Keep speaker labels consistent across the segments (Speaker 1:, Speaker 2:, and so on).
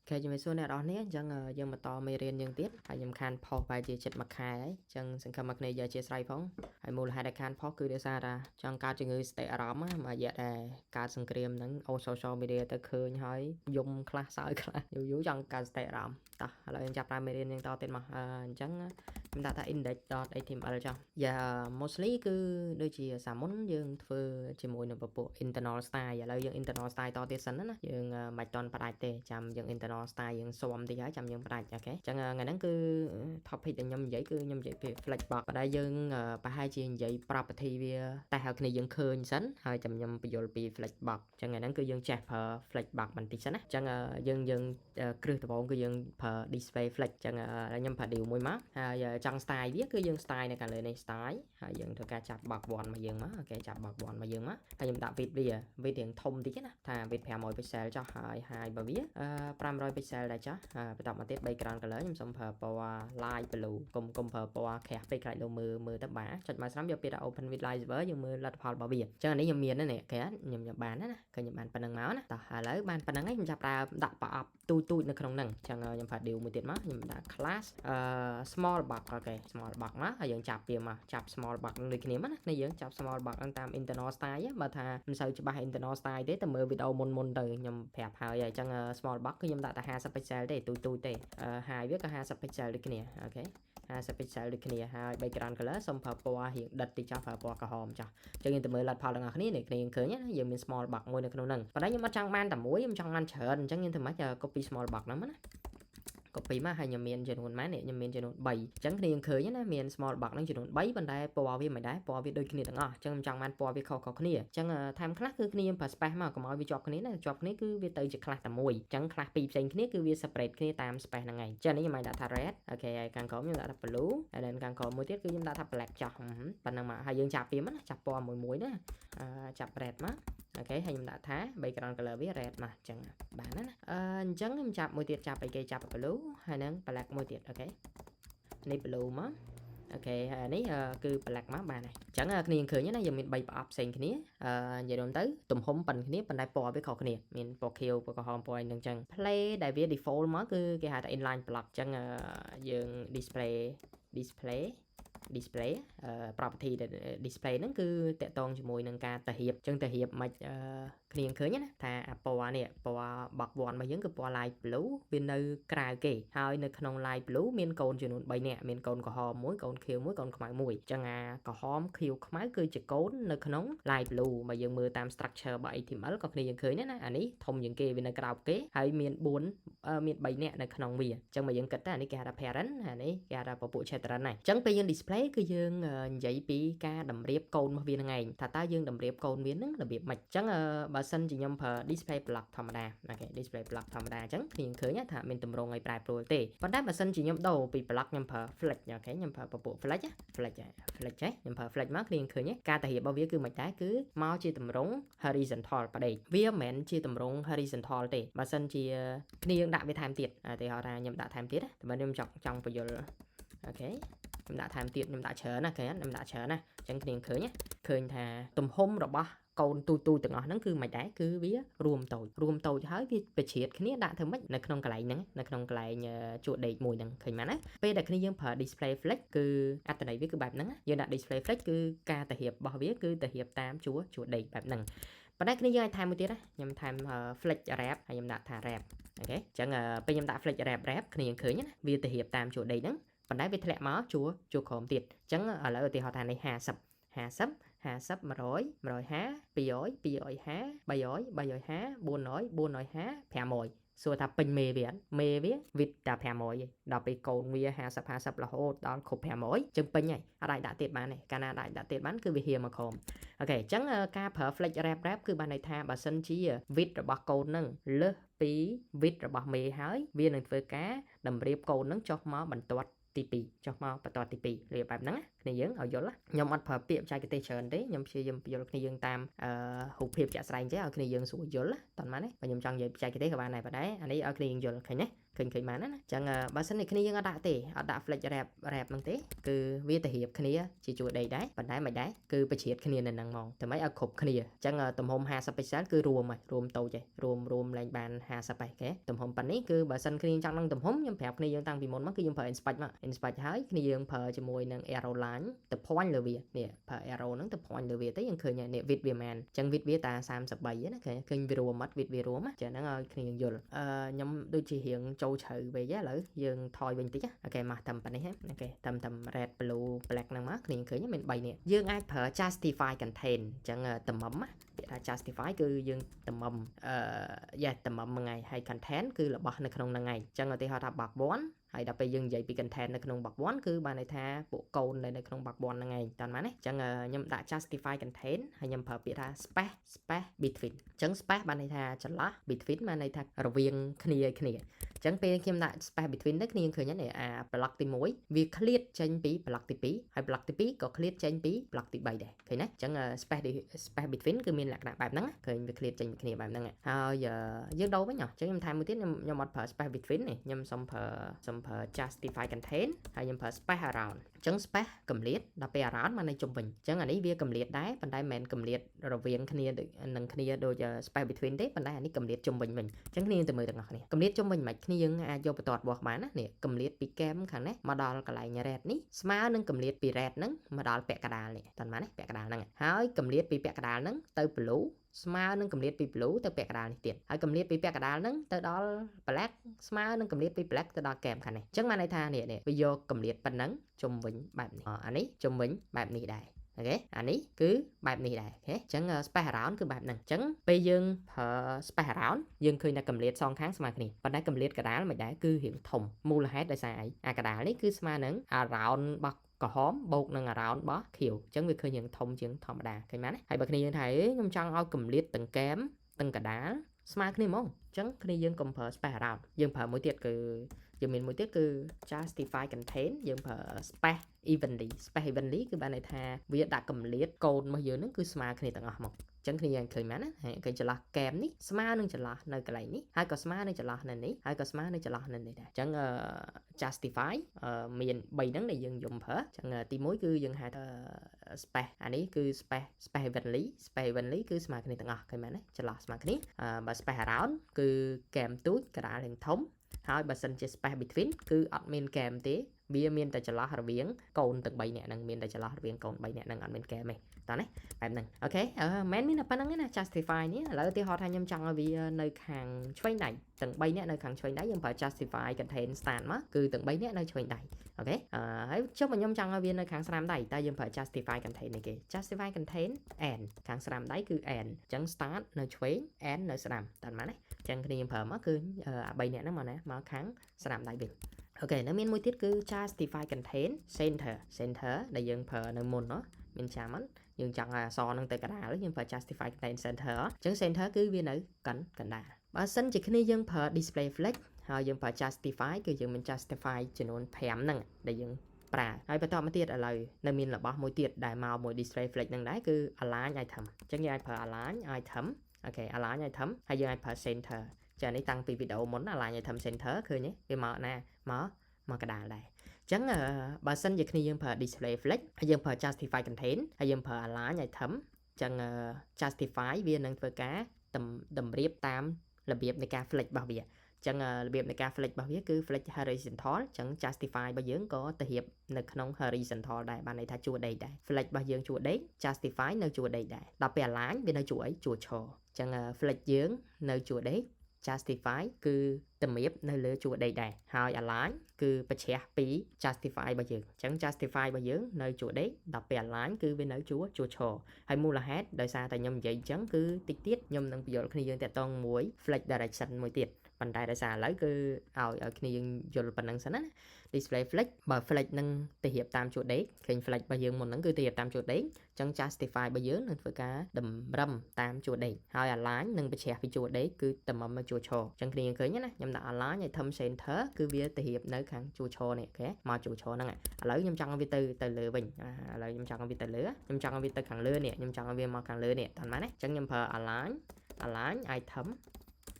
Speaker 1: គេជំរាបសួរអ្នកនរនេះអញ្ចឹងយើងបន្តមេរៀនយើងទៀតហើយខ្ញុំខានផុសបែរជាចិត្តមួយខែហើយអញ្ចឹងសង្ឃឹមមកគ្នាយកជាស្រ័យផងហើយមូលហេតុដែលខានផុសគឺដោយសារថាចង់កើតជំងឺស្ទះអារម្មណ៍មួយរយៈដែលកើតសង្គ្រាមហ្នឹងអូ social media ទៅឃើញហើយយំខ្លះសើចខ្លះយូរចង់កើតស្ទះអារម្មណ៍តោះឥឡូវយើងចាប់តាមមេរៀនយើងតទៀតមកអញ្ចឹងខ្ញុំដាក់ថា index.html ចុះយ៉ា mostly គឺដូចជាសាមុនយើងធ្វើជាមួយនឹងពពួក internal style ឥឡូវយើង internal style តទៀតសិនណាយើងមិនតន់ផ្ដាច់ទេចាំយើង internal style យើងស៊ាំតិចហើយចាំយើងផ្ដាច់អូខេអញ្ចឹងថ្ងៃហ្នឹងគឺ topic ដែលខ្ញុំនិយាយគឺខ្ញុំនិយាយពី flexbox ប៉ុន្តែយើងប្រហែលជានិយាយ property វាតែឲ្យគ្នាយើងឃើញសិនហើយចាំខ្ញុំបញ្យល់ពី flexbox អញ្ចឹងថ្ងៃហ្នឹងគឺយើងចេះប្រើ flexbox បន្តិចសិនណាអញ្ចឹងយើងគ្រឹះដំបូងគឺយើងប្រើ display flex អញ្ចឹងខ្ញុំប្រើ deal មួយមកហើយចង់ style វាគឺយើង style នៅខាងលើនេះ style ហើយយើងធ្វើការចាប់ box 1មកយើងមកអូខេចាប់ box 1មកយើងមកហើយខ្ញុំដាក់ width វា width រៀងធំតិចណាថា width 500 pixel ចុះហើយ height របស់វា500 pixel ដែរចុះបន្តមកទៀត background color ខ្ញុំសុំប្រើពណ៌ light blue កុំប្រើពណ៌ក្រាស់ពេកខ្លាចលោកមើលទៅបាចុចមកស្រាំយកពាក្យថា open with light server យើងមើលលទ្ធផលរបស់វាអញ្ចឹងអានេះខ្ញុំមាននេះគេខ្ញុំបានណាឃើញខ្ញុំបានប៉ុណ្្នឹងមកណាតោះឥឡូវបានប៉ុណ្្នឹងហើយខ្ញុំចាប់ដាក់ប្រអប់ទូចនៅក្នុងហ្នឹងអញ្ចឹងខ្ញុំប្រើ deal មួយទៀតមកខ្ញុំដាក់ class small box អូខេ small box មកហើយយើងចាប់វាមកចាប់ small box នឹងដូចគ្នាមកណាយើងចាប់ small box ហ្នឹងតាម internal style បើថាមិនសូវច្បាស់ internal style ទេតែមើលវីដេអូមុនទៅខ្ញុំប្រាប់ហើយអញ្ចឹង small box គឺខ្ញុំដាក់តែ50 pixel ទេទូចទេហើយវាក៏50 pixel ដូចគ្នាអូខេ50 pixel ដូចគ្នាហើយ background color សុំប្រើពណ៌រៀងដិតតិចចុះប្រើពណ៌ក្រហមចុះអញ្ចឹងយើងទៅមើលលទ្ធផលទាំងអស់គ្នានេះគ្នាឃើញណាយើងមាន small box មួយនៅក្នុងហ្នឹងប៉ុន្តែខ្ញុំអត់ចង់បានតែមួយខ្ញុំចង់បានច្រើនអញ្ចឹងយើងធ្វើម៉េច copy small box ហ្នឹងណា copy មកហើយខ្ញុំមានចំនួនម៉ាននេះខ្ញុំមានចំនួន3អញ្ចឹងគ្នាឃើញណាមាន small box ហ្នឹងចំនួន3ប៉ុន្តែពណ៌វាមិនដែរពណ៌វាដូចគ្នាទាំងអស់អញ្ចឹងខ្ញុំចង់បានពណ៌វាខុសៗគ្នាអញ្ចឹងថែមខ្លះគឺគ្នាប្រើ space មកកុំឲ្យវាជាប់គ្នាណាជាប់គ្នាគឺវាទៅជាខ្លះតែមួយអញ្ចឹងខ្លះពីរផ្សេងគ្នាគឺវា separate គ្នាតាម space ហ្នឹងឯងអញ្ចឹងនេះខ្ញុំឲ្យដាក់ថា red អូខេហើយខាងក្រោមខ្ញុំដាក់ថា blue ហើយនៅខាងក្រោមមួយទៀតគឺខ្ញុំដាក់ថា black ចោះប៉ុណ្ណឹងមកហើយយើងចាប់វាមកណាចាប់ពណ៌មួយណាចាប់ red មកអូខេហើយខ្ញុំដាក់ថា background color វា red មកអញ្ចឹងបានណាអញ្ចឹងខ្ញុំចាប់មួយទៀតចាប់អីគេចាប់ blue ហើយនឹង black មួយទៀតអូខេនេះ blue មកអូខេហើយនេះគឺ black មកបានហើយអញ្ចឹងគ្នាឃើញណាយើងមាន3ប្រអប់ផ្សេងគ្នានិយាយទៅទំហំប៉ុនគ្នាប៉ុន្តែពណ៌វាខុសគ្នាមានពណ៌ខៀវពណ៌ក្រហមពណ៌អីហ្នឹងអញ្ចឹង play ដែលវា default មកគឺគេហៅថា inline block អញ្ចឹងយើង display property display ហ្នឹងគឺតកតងជាមួយនឹងការតារៀបអញ្ចឹងតារៀបមិនគ្នាឃើញណាថាពណ៌នេះពណ៌ box 1របស់យើងគឺពណ៌ light blue វានៅក្រៅគេហើយនៅក្នុង light blue មានកូនចំនួន3នាក់មានកូនក្រហមមួយកូនខៀវមួយកូនខ្មៅមួយអញ្ចឹងក្រហមខៀវខ្មៅគឺជាកូននៅក្នុង light blue បើយើងមើលតាម structure របស់ HTML ក៏គ្នាយើងឃើញណាអានេះធំជាងគេវានៅក្រៅគេហើយមាន3នាក់នៅក្នុងវាអញ្ចឹងបើយើងគិតទៅអានេះគេហៅថា parent អានេះគេហៅថាពពួក children ហ្នឹងអញ្ចឹងពេលយើង display គឺយើងនិយាយពីការតម្រៀបកូនរបស់វាហ្នឹងឯងថាតើយើងតម្រៀបកូនវាហ្នឹងរបៀបម៉េចអញ្ចឹងបើសិនជាខ្ញុំប្រើ display block ធម្មតាអូខេ display block ធម្មតាអញ្ចឹងខ្ញុំឃើញថាមានតម្រងឲ្យប្រែប្រួលទេប៉ុន្តែបើសិនជាខ្ញុំដូរពី block ខ្ញុំប្រើ flex អូខេខ្ញុំប្រើពពួក flex ខ្ញុំប្រើ flex មកខ្ញុំឃើញការតារៀបរបស់វាគឺមិនដែរគឺមកជាតម្រង horizontal បដិវាមិនមែនជាតម្រង horizontal ទេបើសិនជាគ្នាយើងដាក់វាថែមទៀតតែហៅថាខ្ញុំដាក់ថែមទៀតតែបើខ្ញុំចង់បញ្យល់អូខេខ្ញុំដាក់ថែមទៀតខ្ញុំដាក់ច្រើនណាខ្ញុំដាក់ច្រើនណាអញ្ចឹងគ្នាឃើញថាទំហំរបស់កូនទូទាំងអស់ហ្នឹងគឺមិនដែរគឺវារួមតូចហើយវាបច្ច្រៀតគ្នាដាក់ធ្វើម៉េចនៅក្នុងកន្លែងហ្នឹងនៅក្នុងកន្លែងជួរដេកមួយហ្នឹងឃើញមែនណាពេលដែលគ្នាយើងប្រើ display flex គឺអត្ថន័យវាគឺបែបហ្នឹងយើងដាក់ display flex គឺការតារៀបរបស់វាគឺតារៀបតាមជួរដេកបែបហ្នឹងប៉ុន្តែគ្នាយើងឲ្យថែមមួយទៀតណាខ្ញុំថែម flex wrap ហើយខ្ញុំដាក់ថា wrap អូខេអញ្ចឹងពេលខ្ញុំដាក់ flex wrap គ្នាឃើញណាវាតារៀបតាមជួរដេកហ្នឹងប៉ុន្តែវាធ្លាក់មកជួរក្រោមទៀតអញ្ចឹងឥឡូវឧទាហរណ៍ថានេះ50 100 150 200 250 300 350 400 450 500សួរថាពេញមេវាវិតតែ500ឯងដល់ពេលកូនវា50រហូតដល់គ្រប់500ចឹងពេញហើយអត់អាចដាក់ទៀតបានទេកាលណាដាក់ទៀតបានគឺវាហៀមកក្រោមអូខេអញ្ចឹងការប្រើ flex wrap គឺបានន័យថាបើសិនជា width របស់កូននឹងលើសពី width របស់មេហើយវានឹងធ្វើការតម្រៀបកូននឹងចុះមកបន្ទាត់ទី2ចុះមកបន្តទី2រៀបបែបហ្នឹងគ្នាយើងឲ្យយល់ខ្ញុំអត់ប្រើពាក្យបច្ចេកទេសច្រើនទេខ្ញុំព្យាយាមយល់គ្នាយើងតាមរូបភាពជាក់ស្ដែងចេះឲ្យគ្នាយើងស្រួលយល់តោះម៉ានទេបើខ្ញុំចង់និយាយបច្ចេកទេសក៏បានដែរប៉ុន្តែអានេះឲ្យគ្នាយើងយល់ឃើញទេ ឃើញបានណាចឹងបើសិននេះគ្នាយើងអត់ដាក់ទេអត់ដាក់ flex wrap ហ្នឹងទេគឺវាទៅរៀបគ្នាជាជួរដេកដែរប៉ុន្តែមិនដែរគឺបច្រៀតគ្នានៅហ្នឹងហ្មងតែមិនឲ្យគ្រប់គ្នាចឹងទំហំ50 pixel គឺរួមតូចឯងរួមឡើងបាន50ឯងគេទំហំប៉ុណ្នេះគឺបើសិនគ្នាចង់នឹងទំហំខ្ញុំប្រាប់គ្នាយើងតាំងពីមុនមកគឺយើងប្រើ inspect មក inspect ហើយគ្នាយើងប្រើជាមួយនឹង arrow line ទៅភ័ញលើវានេះប្រើ arrow ហ្នឹងទៅភ័ញលើវាទៅយើងឃើញនេះ width វាមែនចឹង width វាតា33ណាឃើញវារួមអត់ width វារួមចឹងហ្នឹងឲ្យគ្នាយើងយល់ខ្ញុំដូចជារៀងចូលជ្រៅពេកឥឡូវយើងថយវិញតិចអូខេមកតាមប៉ុណ្នេះអូខេតាម red blue black ហ្នឹងមកគ្នាឃើញមាន3នេះយើងអាចប្រើ justify content ចឹងតំមពាក្យថា justify គឺយើងតំមតំមហ្នឹងហើយ content គឺរបស់នៅក្នុងហ្នឹងហើយចឹងឧទាហរណ៍ថា box 1ហើយដល់ពេលយើងនិយាយពី content នៅក្នុង box 1គឺបានន័យថាពួកកូននៅក្នុង box 1ហ្នឹងឯងតាមណាចឹងខ្ញុំដាក់ justify content ហើយខ្ញុំប្រើពាក្យថា space between ចឹង space បានន័យថាចន្លោះ between បានន័យថារវាងគ្នាចឹងពេលខ្ញុំដាក់ space between ទៅគ្នាឃើញនេះអា block ទី1វា clear ចេញពី block ទី2ហើយ block ទី2ក៏ clear ចេញពី block ទី3ដែរឃើញណាចឹង space between គឺមានលក្ខណៈបែបហ្នឹងឃើញវា clear ចេញពីគ្នាបែបហ្នឹងហើយយើងដូរវិញចឹងខ្ញុំថែមមួយទៀតខ្ញុំអត់ប្រើ space between នេះខ្ញុំសុំប្រើ justify content ហើយខ្ញុំប្រើ space around ចឹង space កម្រិតដល់ពេល around មកនៅជុំវិញចឹងអានេះវាកម្រិតដែរប៉ុន្តែមិនមែនកម្រិតរវាងគ្នានឹងគ្នាដូច space between ទេប៉ុន្តែអានេះកម្រិតជុំវិញចឹងគ្នាទៅមើលទាំងអស់គ្នាកម្រិតជុំវិញមិនគ្នាយើងអាចយកបន្ទាត់បោះបានណានេះកម្រិតពី cam ខាងនេះមកដល់កន្លែង red នេះស្មើនឹងកម្រិតពី red ហ្នឹងមកដល់ពាក់កណ្ដាលនេះតាមណាពាក់កណ្ដាលហ្នឹងហើយកម្រិតពីពាក់កណ្ដាលហ្នឹងទៅ blue ស្មើនឹងកម្រិតពី blue ទៅពាក់កណ្ដាលនេះទៀតហើយកម្រិតពីពាក់កណ្ដាលហ្នឹងទៅដល់ black ស្មើនឹងកម្រិតពី black ទៅដល់ cam ខាងនេះចឹងបានន័យថានេះវាយកកម្រិតប៉ុណ្ណឹងជុំវិញបែបនេះអានេះជុំវិញបែបនេះដែរអូខេអានេះគឺបែបនេះដែរអូខេចឹង space around គឺបែបហ្នឹងចឹងពេលយើងប្រើ space around យើងឃើញថាកម្រិតសងខាងស្មើគ្នាប៉ុន្តែកម្រិតកណ្ដាលមិនដែរគឺរៀងធំមូលហេតុដោយសារអីអាកណ្ដាលនេះគឺស្មើនឹង around របស់ក្រហមបូកនឹង around របស់ខៀវចឹងវាឃើញយ៉ាងធំជាងធម្មតាឃើញបានណាហើយបើគ្នាយើងថាខ្ញុំចង់ឲ្យកម្រិតទាំងកែមទាំងកណ្ដាលស្មើគ្នាហ្មងចឹងគ្នាយើងកុំប្រើ space around យើងប្រើមួយទៀតគឺយើងមានមួយទៀតគឺ justify content យើងប្រើ space evenly គឺបានន័យថាវាដាក់កម្រិតកូនរបស់យើងហ្នឹងគឺស្មើគ្នាទាំងអស់មកចឹងគ្នាយើងឃើញមែនណាឃើញចន្លោះកែមនេះស្មើនឹងចន្លោះនៅកន្លែងនេះហើយក៏ស្មើនឹងចន្លោះនៅនេះហើយក៏ស្មើនឹងចន្លោះនៅនេះដែរចឹងjustify មាន3ហ្នឹងដែលយើងយំប្រើចឹងទី1គឺយើងហៅថា space អានេះគឺ space evenly គឺស្មើគ្នាទាំងអស់ឃើញមែនទេចន្លោះស្មើគ្នាបើ space around គឺកែមទូចកណ្ដាលរៀងធំហើយបើសិនជា space between គឺអត់មានកែមទេវាមានតែចន្លោះរវាងកូនទាំង3នាក់ហ្នឹងមានតែចន្លោះរវាងកូន3នាក់ហ្នឹងអត់មានកែមទេតោះណាបែបហ្នឹងអូខេមែនមានតែប៉ុណ្្នឹងទេណា justify នេះឥឡូវឧទាហរណ៍ថាខ្ញុំចង់ឲ្យវានៅខាងឆ្វេងដៃទាំង3នាក់នៅខាងឆ្វេងដៃយើងប្រើ justify contain stand មកគឺទាំង3នាក់នៅឆ្វេងដៃអូខេហើយចុះមកខ្ញុំចង់ឲ្យវានៅខាងស្រាមដៃតើយើងប្រើ justify contain នេះគេ justify contain and ខាងស្រាមដៃគឺ and អញ្ចឹង start នៅឆ្វេង and នៅស្រាមតើម៉េចណាអញ្ចឹងគ្នាយើងប្រើមកគឺ3នាក់ហ្នឹងមកណាមកខាងស្រាមដៃវិញអូខេនៅមានមួយទៀតគឺ justify contain center ដែលយើងប្រើនៅមុនមានចាំអត់យើងចង់ឲ្យអក្សរហ្នឹងទៅកណ្ដាលយើងប្រើ justify contain center អញ្ចឹង center គឺវានៅកណ្ដាលបើសិនជាគ្នាយើងប្រើ display flex ហើយយើងប្រើ justify គឺយើងមាន justify ចំនួន5ហ្នឹងដែលយើងប្រើហើយបន្តមកទៀតឥឡូវនៅមានរបស់មួយទៀតដែលមកមួយ display flex ហ្នឹងដែរគឺ align item អញ្ចឹងយើងអាចប្រើ align item អូខេ align item ហើយយើងអាចប្រើ center ចានេះតាំងពីវីដេអូមុន align item center ឃើញទេវាមកណាមកកណ្ដាលដែរអញ្ចឹងបើសិនជាគ្នាយើងប្រើ display flex ហើយយើងប្រើ justify content ហើយយើងប្រើ align item អញ្ចឹង justify វានឹងធ្វើការតម្រៀបតាមរបៀបនៃការ flex របស់វាចឹងរបៀបនៃការ flex របស់វាគឺ flex horizontal ចឹង justify របស់យើងក៏ទៅរៀបនៅក្នុង horizontal ដែរបានន័យថាជួរដេកដែរ flex របស់យើងជួរដេក justify នៅជួរដេកដែរដល់ពេល align វានៅជួរអីជួរឈរចឹង flex យើងនៅជួរដេក justify គឺតម្រៀបនៅលើជួរដេកដែរហើយ align គឺបញ្ច្រាស់ពី justify របស់យើងអញ្ចឹង justify របស់យើងនៅជួរដេកដល់ពេល align គឺវានៅជួរឈរហើយមូលហេតុដោយសារតែខ្ញុំនិយាយអញ្ចឹងគឺតិចទៀតខ្ញុំនឹងបញ្យល់គ្នាយើងតាក់ទងមួយ flex direction មួយទៀតប៉ុន្តែដោយសារឥឡូវគឺឲ្យគ្នាយើងយល់ប៉ុណ្្នឹងសិនណា display flex បើ flex នឹងទៅរៀបតាមជួរដេកឃើញ flex របស់យើងមុនហ្នឹងគឺទៅរៀបតាមជួរដេកអញ្ចឹង justify របស់យើងនឹងធ្វើការតម្រឹមតាមជួរដេកហើយ align នឹងបញ្ច្រាស់ពីជួរដេកគឺតម្រឹមមកជួរឈរអញ្ចឹងគ្នាយើងឃើញណាខ្ញុំដាក់ align ឲ្យ thumb center គឺវាទៅរៀបនៅខាងជួរឈរនេះអូខេមកជួរឈរហ្នឹងឥឡូវខ្ញុំចង់ឲ្យវាទៅលើវិញឥឡូវខ្ញុំចង់ឲ្យវាទៅលើខ្ញុំចង់ឲ្យវាទៅខាងលើនេះខ្ញុំចង់ឲ្យវាមកខាងលើនេះតាមណាអញ្ចឹងខ្ញុំប្រើ align item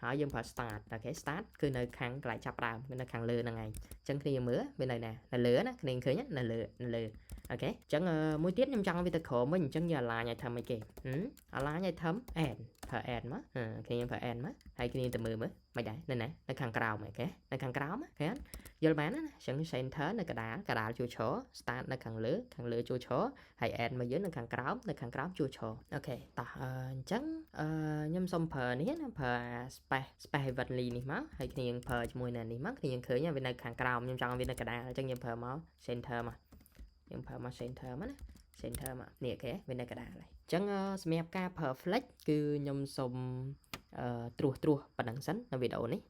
Speaker 1: ហើយយើងប្រើ start អូខេ start គឺនៅខាងកន្លែងចាប់ផ្ដើមគឺនៅខាងលើហ្នឹងឯងអញ្ចឹងគ្នាមើលវានៅណានៅលើណាគ្នាឃើញនៅលើអូខេអញ្ចឹងមួយទៀតខ្ញុំចង់វាទៅក្រោមវិញអញ្ចឹងយើង align item អីគេ align item add ប្រើ add មកគ្នាប្រើ add មកហើយគ្នាទៅមើលមិនដែរនៅណានៅខាងក្រោមអូខេនៅខាងក្រោមឃើញយល់បានណាអញ្ចឹង center នៅកដាលជួឈរ start នៅខាងលើជួឈរហើយ add មកយើងនៅខាងក្រោមជួឈរអូខេតោះអញ្ចឹងខ្ញុំសុំប្រើនេះណាប្រើ space evenly នេះមកហើយគ្នាប្រើជាមួយនៅនេះមកគ្នាឃើញវានៅខាងក្រោមខ្ញុំចង់វានៅកដាលអញ្ចឹងយើងប្រើមក center មកយើងប្រើមក center មកណា center មកនេះអូខេវានៅកដាលហើយអញ្ចឹងសម្រាប់ការប្រើ flex គឺខ្ញុំសុំត្រួសប៉ុណ្ណឹងសិននៅវីដេអូនេះ